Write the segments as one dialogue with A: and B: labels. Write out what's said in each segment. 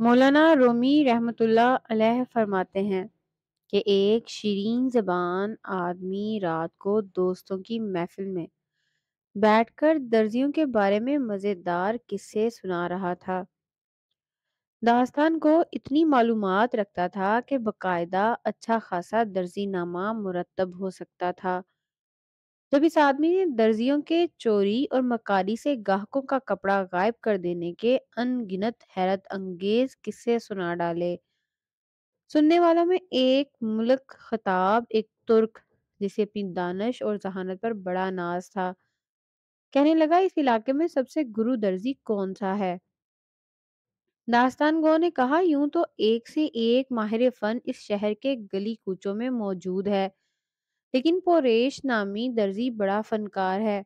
A: مولانا رومی رحمۃ اللہ علیہ فرماتے ہیں کہ ایک شرین زبان آدمی رات کو دوستوں کی محفل میں بیٹھ کر درزیوں کے بارے میں مزیدار قصے سنا رہا تھا۔ داستان کو اتنی معلومات رکھتا تھا کہ باقاعدہ اچھا خاصا درزی نامہ مرتب ہو سکتا تھا۔ جب اس آدمی نے درزیوں کے چوری اور مکاری سے گاہکوں کا کپڑا غائب کر دینے کے ان گنت حیرت انگیز قصے سنا ڈالے، سننے والوں میں ایک ملک خطاب ایک ترک جسے اپنی دانش اور ذہانت پر بڑا ناز تھا، کہنے لگا اس علاقے میں سب سے گرو درزی کون سا ہے؟ داستان گو نے کہا یوں تو ایک سے ایک ماہر فن اس شہر کے گلی کوچوں میں موجود ہے، لیکن پوریش نامی درزی بڑا فنکار ہے۔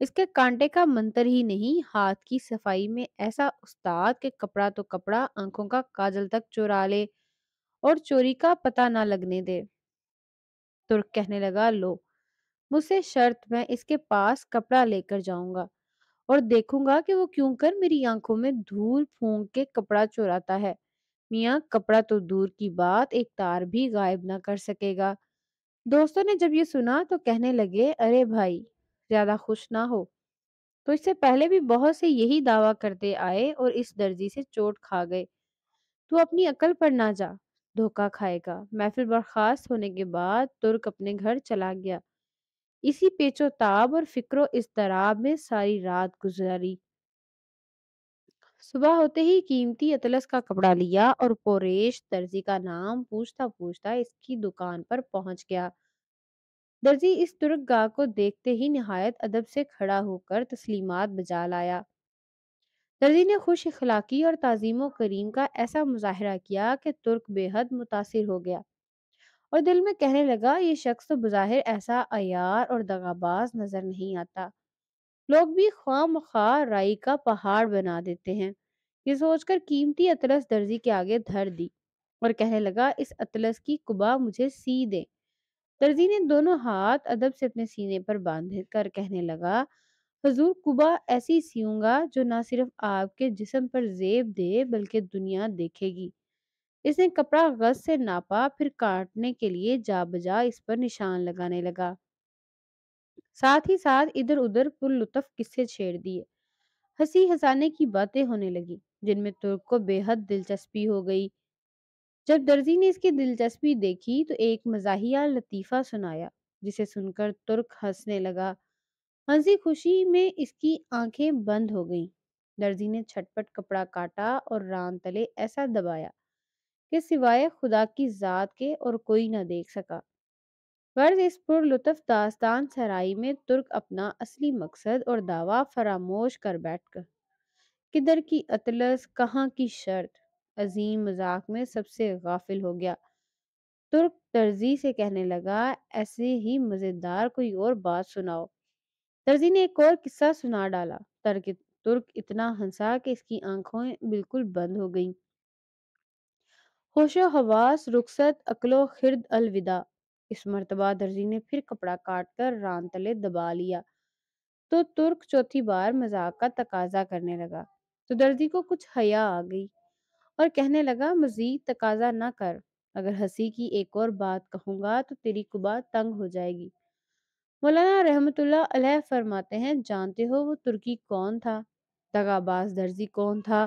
A: اس کے کانٹے کا منتر ہی نہیں، ہاتھ کی صفائی میں ایسا استاد کہ کپڑا تو کپڑا آنکھوں کا کاجل تک چورا لے اور چوری کا پتہ نہ لگنے دے۔ ترک کہنے لگا لو، مجھ سے شرط، میں اس کے پاس کپڑا لے کر جاؤں گا اور دیکھوں گا کہ وہ کیوں کر میری آنکھوں میں دھول پھونک کے کپڑا چوراتا ہے۔ میاں کپڑا تو دور کی بات ایک تار بھی غائب نہ کر سکے گا۔ دوستوں نے جب یہ سنا تو کہنے لگے ارے بھائی زیادہ خوش نہ ہو، تو اس سے پہلے بھی بہت سے یہی دعویٰ کرتے آئے اور اس درزی سے چوٹ کھا گئے۔ تو اپنی عقل پر نہ جا، دھوکا کھائے گا۔ محفل برخاست ہونے کے بعد ترک اپنے گھر چلا گیا۔ اسی پیچ و تاب اور فکر و اضطراب میں ساری رات گزاری۔ صبح ہوتے ہی قیمتی اطلس کا کپڑا لیا اور پوریش درزی کا نام پوچھتا پوچھتا اس کی دکان پر پہنچ گیا۔ درزی اس ترک گاہ کو دیکھتے ہی نہایت ادب سے کھڑا ہو کر تسلیمات بجا لایا۔ درزی نے خوش اخلاقی اور تعظیم و کریم کا ایسا مظاہرہ کیا کہ ترک بے حد متاثر ہو گیا اور دل میں کہنے لگا یہ شخص تو بظاہر ایسا عیار اور دغاباز نظر نہیں آتا، لوگ بھی خواہ مخواہ رائی کا پہاڑ بنا دیتے ہیں۔ یہ سوچ کر قیمتی اطلس درزی کے آگے دھر دی اور کہنے لگا اس اطلس کی قبا مجھے سی دے۔ درزی نے دونوں ہاتھ ادب سے اپنے سینے پر باندھ کر کہنے لگا حضور قبا ایسی سیوں گا جو نہ صرف آپ کے جسم پر زیب دے بلکہ دنیا دیکھے گی۔ اس نے کپڑا غض سے ناپا، پھر کاٹنے کے لیے جا بجا اس پر نشان لگانے لگا، ساتھ ہی ساتھ ادھر ادھر پر لطف قصے چھیڑ دیے۔ ہنسی ہنسانے کی باتیں ہونے لگی جن میں ترک کو بے حد دلچسپی ہو گئی۔ جب درزی نے اس کی دلچسپی دیکھی تو ایک مزاحیہ لطیفہ سنایا جسے سن کر ترک ہنسنے لگا۔ ہنسی خوشی میں اس کی آنکھیں بند ہو گئیں۔ درزی نے چھٹپٹ کپڑا کاٹا اور ران تلے ایسا دبایا کہ سوائے خدا کی ذات کے اور کوئی نہ دیکھ سکا۔ غرض اس پر لطف داستان سرائی میں ترک اپنا اصلی مقصد اور دعویٰ فراموش کر بیٹھ کر کدھر کی اطلس کہاں کی شرط عظیم مذاق میں سب سے غافل ہو گیا۔ ترک درزی سے کہنے لگا ایسے ہی مزیدار کوئی اور بات سناؤ۔ درزی نے ایک اور قصہ سنا ڈالا۔ ترک اتنا ہنسا کہ اس کی آنکھیں بالکل بند ہو گئیں۔ ہوش و حواس رخصت، عقل و خرد الوداع۔ اس مرتبہ درزی نے پھر کپڑا کاٹ کر ران تلے دبا لیا تو ترک چوتھی بار مذاق کا تقاضا کرنے لگا تو درزی کو کچھ حیا آ گئی اور کہنے لگا مزید تقاضا نہ کر، اگر ہنسی کی ایک اور بات کہوں گا تو تیری قبا تنگ ہو جائے گی۔ مولانا رحمۃ اللہ علیہ فرماتے ہیں جانتے ہو وہ ترکی کون تھا؟ دغاباز درزی کون تھا؟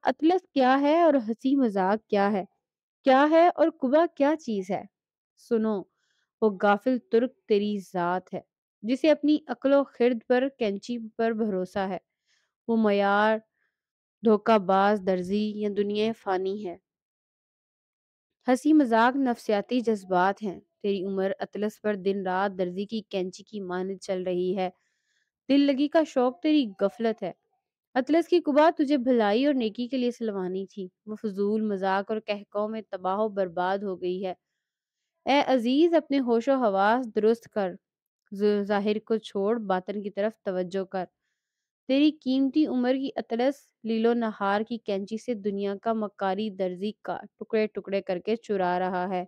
A: اطلس کیا ہے اور ہنسی مذاق کیا ہے اور قبا کیا چیز ہے؟ سنو، وہ غافل ترک تیری ذات ہے جسے اپنی عقل و خرد پر کینچی پر بھروسہ ہے۔ وہ معیار دھوکہ باز درزی یا دنیا فانی ہے؟ ہنسی مذاق نفسیاتی جذبات ہیں۔ تیری عمر اطلس پر دن رات درزی کی کینچی کی مانند چل رہی ہے۔ دل لگی کا شوق تیری غفلت ہے۔ اطلس کی قبا تجھے بھلائی اور نیکی کے لیے سلوانی تھی، وہ فضول مذاق اور کہکاؤ میں تباہ و برباد ہو گئی ہے۔ اے عزیز اپنے ہوش و حواس درست کر، ظاہر کو چھوڑ باطن کی طرف توجہ کر۔ تیری قیمتی عمر کی اطلس لیل و نہار کی کینچی سے دنیا کا مکاری درزی کا ٹکڑے ٹکڑے کر کے چرا رہا ہے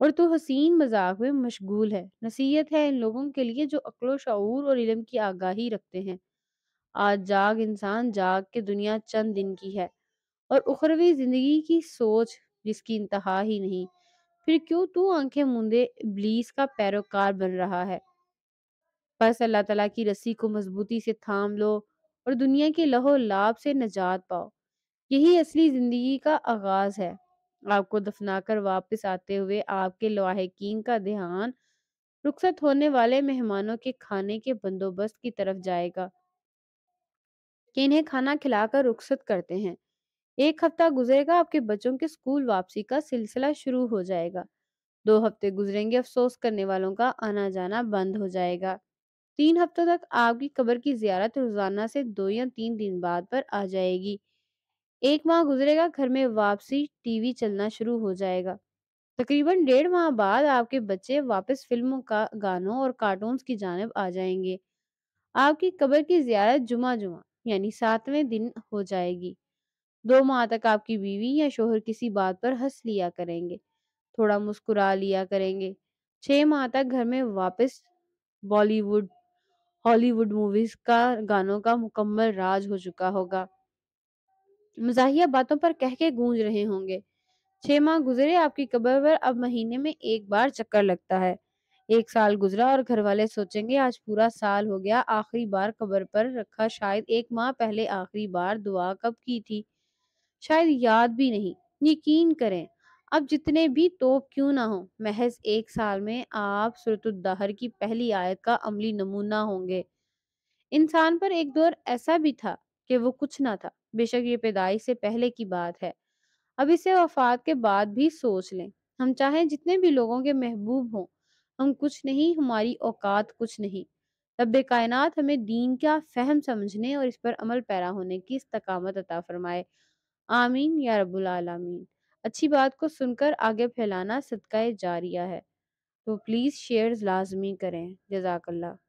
A: اور تو حسین مذاق میں مشغول ہے۔ نصیحت ہے ان لوگوں کے لیے جو عقل و شعور اور علم کی آگاہی رکھتے ہیں۔ آج جاگ انسان جاگ، کے دنیا چند دن کی ہے اور اخروی زندگی کی سوچ جس کی انتہا ہی نہیں، پھر کیوں تو آنکھیں موندے ابلیس کا پیروکار بن رہا ہے؟ بس اللہ تعالیٰ کی رسی کو مضبوطی سے تھام لو اور دنیا کے لہو لعاب سے نجات پاؤ۔ یہی اصلی زندگی کا آغاز ہے۔ آپ کو دفنا کر واپس آتے ہوئے آپ کے لواحقین کا دھیان رخصت ہونے والے مہمانوں کے کھانے کے بندوبست کی طرف جائے گا کہ انہیں کھانا کھلا کر رخصت کرتے ہیں۔ ایک ہفتہ گزرے گا، آپ کے بچوں کے اسکول واپسی کا سلسلہ شروع ہو جائے گا۔ 2 ہفتے گزریں گے، افسوس کرنے والوں کا آنا جانا بند ہو جائے گا۔ 3 ہفتوں تک آپ کی قبر کی زیارت روزانہ سے 2 یا 3 دن بعد پر آ جائے گی۔ 1 ماہ گزرے گا، گھر میں واپسی ٹی وی چلنا شروع ہو جائے گا۔ تقریباً 1.5 ماہ بعد آپ کے بچے واپس فلموں کا گانوں اور کارٹونز کی جانب آ جائیں گے۔ آپ کی قبر کی زیارت جمعہ جمعہ یعنی 7ویں دن ہو جائے گی۔ 2 ماہ تک آپ کی بیوی یا شوہر کسی بات پر ہنس لیا کریں گے، تھوڑا مسکرا لیا کریں گے۔ 6 ماہ تک گھر میں واپس بالی ووڈ ہالی ووڈ موویز کا گانوں کا مکمل راج ہو چکا ہوگا۔ مزاحیہ باتوں پر کہہ کے گونج رہے ہوں گے۔ 6 ماہ گزرے، آپ کی قبر پر اب مہینے میں ایک بار چکر لگتا ہے۔ 1 سال گزرا اور گھر والے سوچیں گے آج پورا سال ہو گیا، آخری بار قبر پر رکھا، شاید 1 ماہ پہلے آخری بار دعا کب کی تھی، شاید یاد بھی نہیں۔ یقین کریں، اب جتنے بھی توپ کیوں نہ ہوں، محض 1 سال میں آپ سورۃ الدہر کی پہلی آیت کا عملی نمونہ ہوں گے۔ انسان پر ایک دور ایسا بھی تھا کہ وہ کچھ نہ تھا، بے شک یہ پیدائش سے پہلے کی بات ہے۔ اب اسے وفات کے بعد بھی سوچ لیں، ہم چاہیں جتنے بھی لوگوں کے محبوب ہوں، ہم کچھ نہیں، ہماری اوقات کچھ نہیں۔ رب کائنات ہمیں دین کا فہم سمجھنے اور اس پر عمل پیرا ہونے کی استقامت عطا فرمائے۔ آمین یا رب العالمین۔ اچھی بات کو سن کر آگے پھیلانا صدقہ جاریہ ہے، تو پلیز شیئرز لازمی کریں۔ جزاک اللہ۔